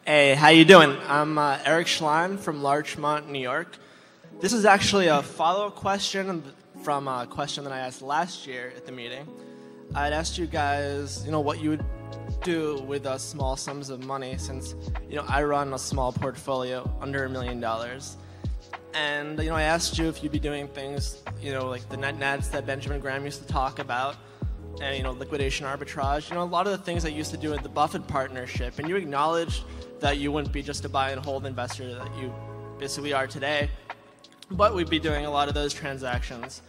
Hey, how you doing? I'm Eric Schlein from Larchmont, New York. This is actually a follow-up question from a question that I asked last year at the meeting. I'd asked you guys, what you would do with small sums of money, since, I run a small portfolio under $1 million. And, I asked you if you'd be doing things, like the net nets that Benjamin Graham used to talk about, and, liquidation arbitrage, a lot of the things that you used to do with the Buffett partnership. And you acknowledged that you wouldn't be just a buy and hold investor that you basically are today, but we'd be doing a lot of those transactions.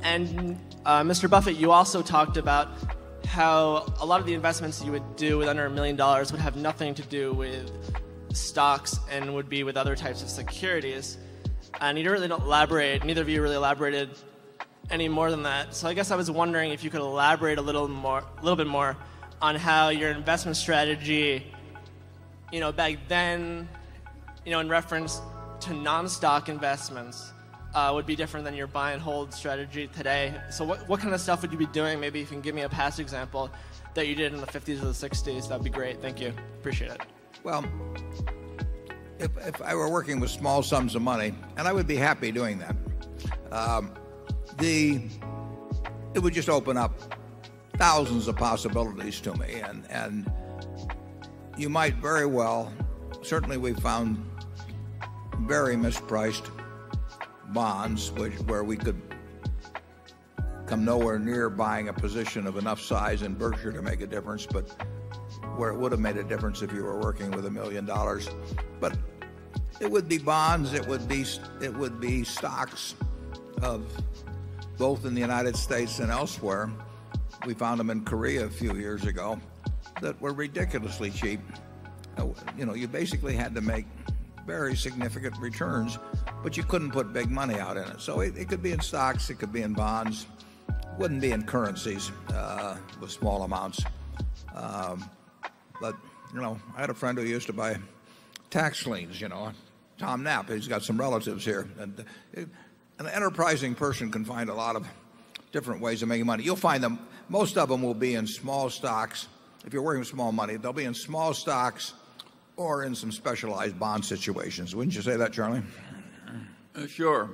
And Mr. Buffett, you also talked about how a lot of the investments you would do with under $1 million would have nothing to do with stocks and would be with other types of securities. And you didn't really elaborate, neither of you really elaborated any more than that. So I guess I was wondering if you could elaborate a little bit more on how your investment strategy, back then, in reference to non-stock investments, would be different than your buy and hold strategy today. So what kind of stuff would you be doing? Maybe if you can give me a past example that you did in the 50s or the 60s, that'd be great. Thank you. Appreciate it. Well, if I were working with small sums of money, and I would be happy doing that, it would just open up thousands of possibilities to me, and you might very well, certainly we've found very mispriced bonds where we could come nowhere near buying a position of enough size in Berkshire to make a difference, but where it would have made a difference if you were working with $1 million. But it would be bonds, it would be stocks of both in the United States and elsewhere. We found them in Korea a few years ago that were ridiculously cheap. You basically had to make very significant returns, but you couldn't put big money out in it. So it could be in stocks, it could be in bonds, wouldn't be in currencies with small amounts. But I had a friend who used to buy tax liens. Tom Knapp. He's got some relatives here, and an enterprising person can find a lot of different ways of making money. You'll find them. Most of them will be in small stocks. If you're working with small money, they'll be in small stocks or in some specialized bond situations. Wouldn't you say that, Charlie? Sure.